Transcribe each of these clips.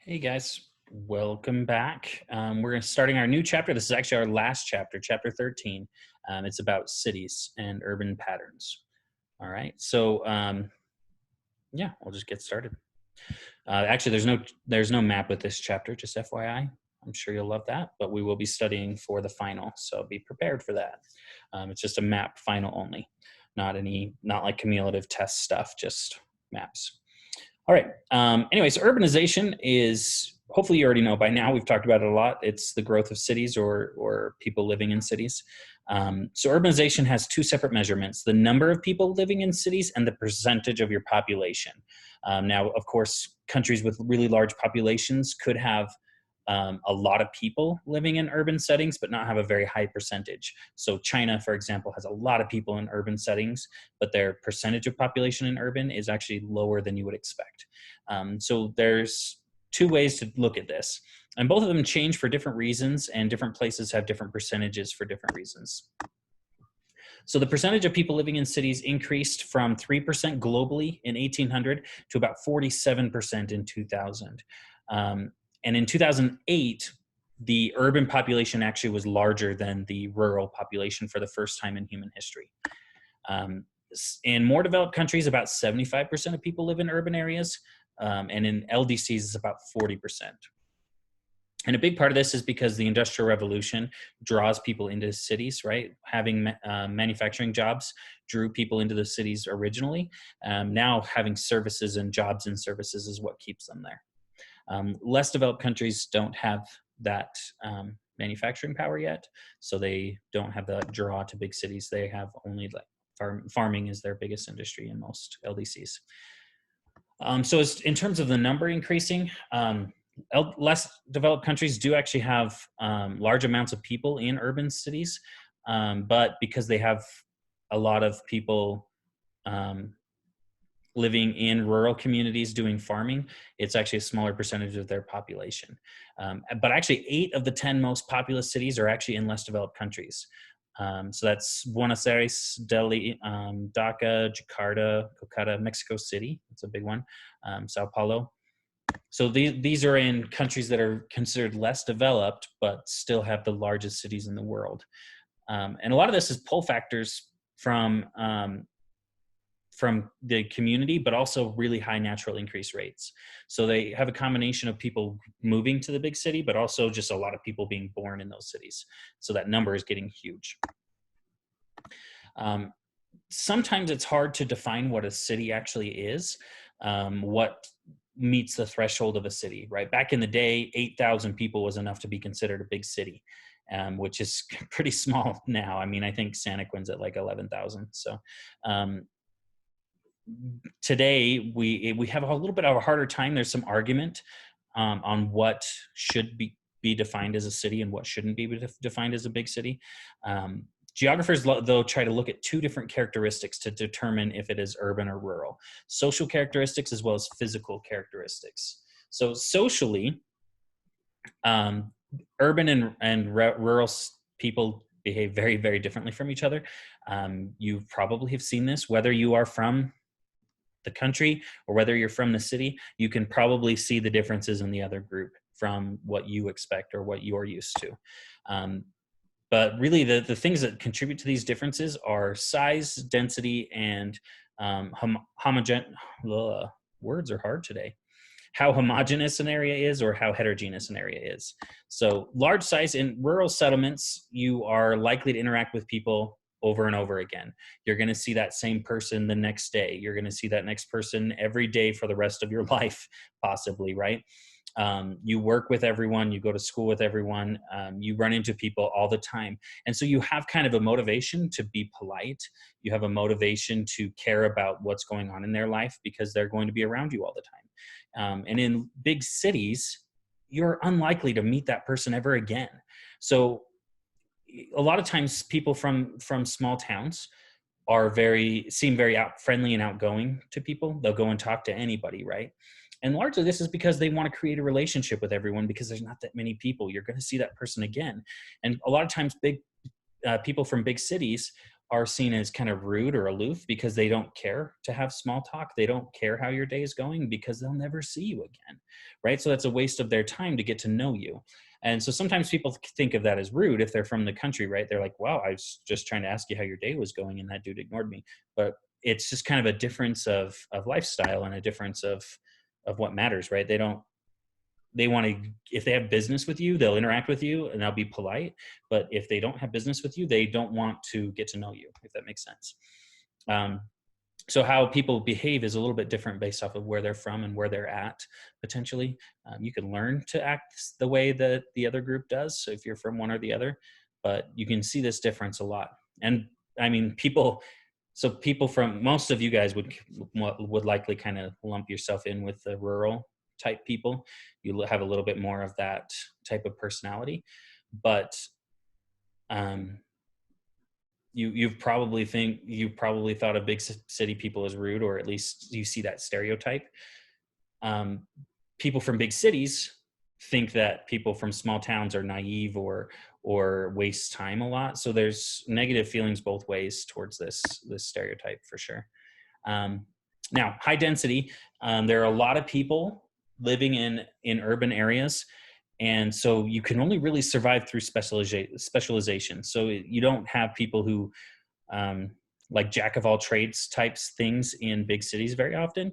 Hey guys, welcome back. We're starting our new chapter. This is actually our last chapter, chapter 13. It's about cities and urban patterns. All right, yeah, we'll just get started. Actually, there's no map with this chapter, just FYI. I'm sure you'll love that, but we will be studying for the final, so be prepared for that. It's just a map final only, not like cumulative test stuff, just maps. All right. Anyways, urbanization is, hopefully you already know by now, we've talked about it a lot. It's the growth of cities or people living in cities. So urbanization has two separate measurements: the number of people living in cities and the percentage of your population. Now, of course, countries with really large populations could have a lot of people living in urban settings, but not have a very high percentage. So China, for example, has a lot of people in urban settings, but their percentage of population in urban is actually lower than you would expect. So there's two ways to look at this, and both of them change for different reasons, and different places have different percentages for different reasons. So the percentage of people living in cities increased from 3% globally in 1800 to about 47% in 2000. And in 2008, the urban population actually was larger than the rural population for the first time in human history. In more developed countries, about 75% of people live in urban areas, and in LDCs, it's about 40%. And a big part of this is because the Industrial Revolution draws people into cities, right? Having manufacturing jobs drew people into the cities originally. Now having services and jobs and services is what keeps them there. Less developed countries don't have that manufacturing power yet, so they don't have that draw to big cities. They have only like farming is their biggest industry in most LDCs. So in terms of the number increasing, less developed countries do actually have large amounts of people in urban cities, but because they have a lot of people living in rural communities doing farming, it's actually a smaller percentage of their population. But actually, 8 of the 10 most populous cities are actually in less developed countries. So that's Buenos Aires, Delhi, Dhaka, Jakarta, Kolkata, Mexico City. That's a big one. Sao Paulo. So these are in countries that are considered less developed, but still have the largest cities in the world. And a lot of this is pull factors from the community, but also really high natural increase rates. So they have a combination of people moving to the big city, but also just a lot of people being born in those cities. So that number is getting huge. Sometimes it's hard to define what a city actually is, what meets the threshold of a city, right? Back in the day, 8,000 people was enough to be considered a big city, which is pretty small now. I mean, I think Santaquin's at like 11,000. So today we have a little bit of a harder time. There's some argument on what should be defined as a city and what shouldn't be defined as a big city. Geographers, though, try to look at two different characteristics to determine if it is urban or rural: social characteristics as well as physical characteristics. So socially, urban and rural people behave very, very differently from each other. You probably have seen this, whether you are from the country or whether you're from the city. You can probably see the differences in the other group from what you expect or what you're used to. But really, the things that contribute to these differences are size, density, and words are hard today. How homogeneous an area is or how heterogeneous an area is. So large size in rural settlements, you are likely to interact with people over and over again. You're going to see that same person the next day. You're going to see that next person every day for the rest of your life, possibly, right? You work with everyone, you go to school with everyone, you run into people all the time. And so you have kind of a motivation to be polite. You have a motivation to care about what's going on in their life because they're going to be around you all the time. And in big cities, you're unlikely to meet that person ever again. So a lot of times people from small towns seem very friendly and outgoing to people. They'll go and talk to anybody, right? And largely this is because they want to create a relationship with everyone because there's not that many people. You're going to see that person again. And a lot of times people from big cities are seen as kind of rude or aloof because they don't care to have small talk. They don't care how your day is going because they'll never see you again. right? So that's a waste of their time to get to know you. And so sometimes people think of that as rude if they're from the country, right? They're like, wow, I was just trying to ask you how your day was going and that dude ignored me. But it's just kind of a difference of lifestyle and a difference of what matters, right? They want to, if they have business with you, they'll interact with you and they'll be polite. But if they don't have business with you, they don't want to get to know you, if that makes sense. So how people behave is a little bit different based off of where they're from and where they're at, potentially. You can learn to act the way that the other group does, so if you're from one or the other, but you can see this difference a lot. And I mean, people from, most of you guys would likely kind of lump yourself in with the rural type people. You have a little bit more of that type of personality, but you've probably thought of big city people as rude, or at least you see that stereotype. People from big cities think that people from small towns are naive or waste time a lot. So there's negative feelings both ways towards this stereotype for sure. Now, high density, there are a lot of people living in urban areas. And so you can only really survive through specialization. So you don't have people who like jack of all trades types things in big cities very often.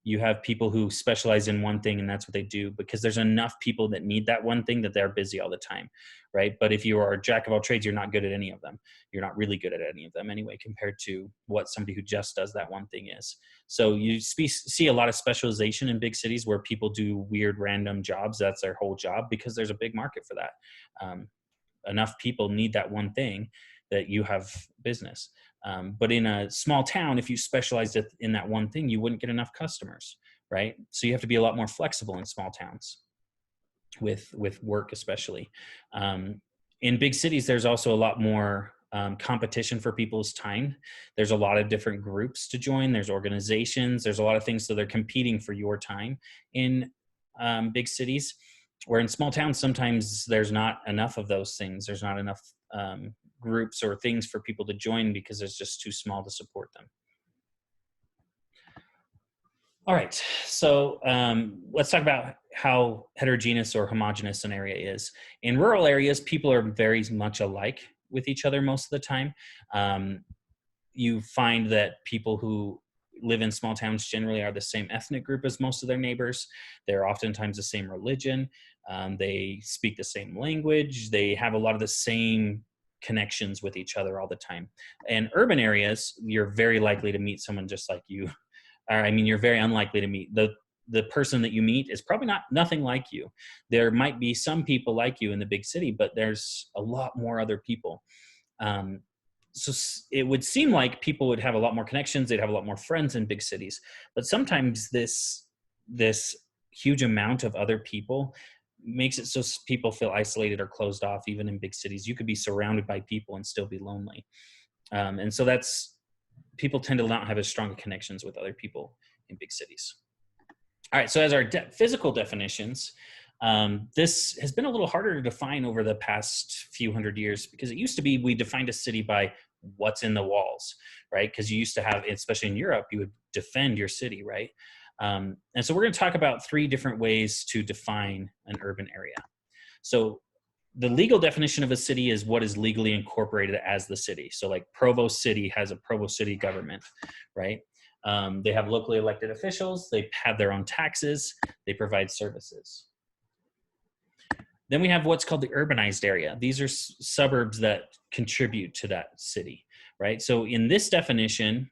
You have people who specialize in one thing and that's what they do, because there's enough people that need that one thing that they're busy all the time, right? But if you are a jack of all trades, you're not good at any of them. You're not really good at any of them anyway, compared to what somebody who just does that one thing is. So you see a lot of specialization in big cities where people do weird random jobs. That's their whole job, because there's a big market for that. Enough people need that one thing that you have business. But in a small town, if you specialized in that one thing, you wouldn't get enough customers, right? So you have to be a lot more flexible in small towns with work, especially. In big cities, there's also a lot more competition for people's time. There's a lot of different groups to join. There's organizations. There's a lot of things. So they're competing for your time in big cities. Where in small towns, sometimes there's not enough of those things. There's not enough groups or things for people to join because it's just too small to support them. All right, so let's talk about how heterogeneous or homogeneous an area is. In rural areas, people are very much alike with each other most of the time. You find that people who live in small towns generally are the same ethnic group as most of their neighbors. They're oftentimes the same religion. They speak the same language. They have a lot of the same connections with each other all the time. In urban areas, you're very likely to meet someone just like you. I mean, you're very unlikely to meet the person that you meet is probably nothing like you. There might be some people like you in the big city, but there's a lot more other people. So it would seem like people would have a lot more connections. They'd have a lot more friends in big cities, but sometimes this huge amount of other people makes it so people feel isolated or closed off. Even in big cities, you could be surrounded by people and still be lonely. And so people tend to not have as strong connections with other people in big cities. All right, so as our physical definitions, this has been a little harder to define over the past few hundred years, because it used to be we defined a city by what's in the walls, right? Because you used to have, especially in Europe, you would defend your city, right? And so we're going to talk about 3 different ways to define an urban area. So the legal definition of a city is what is legally incorporated as the city. So like Provo City has a Provo City government, right? They have locally elected officials. They have their own taxes. They provide services. Then we have what's called the urbanized area. These are suburbs that contribute to that city, right? So in this definition,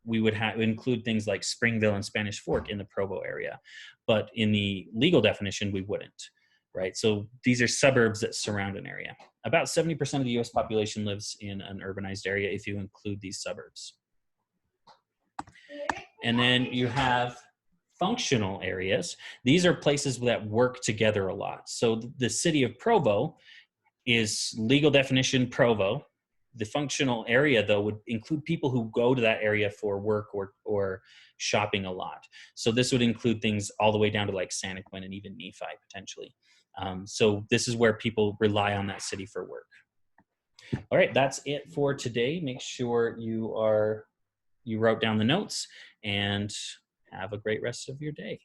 we would include things like Springville and Spanish Fork in the Provo area. But in the legal definition, we wouldn't, right? So these are suburbs that surround an area. About 70% of the US population lives in an urbanized area if you include these suburbs. And then you have functional areas. These are places that work together a lot. So the city of Provo is legal definition Provo. The functional area, though, would include people who go to that area for work or shopping a lot. So this would include things all the way down to like Santaquin and even Nephi potentially. So this is where people rely on that city for work. All right, that's it for today. Make sure you wrote down the notes, and have a great rest of your day.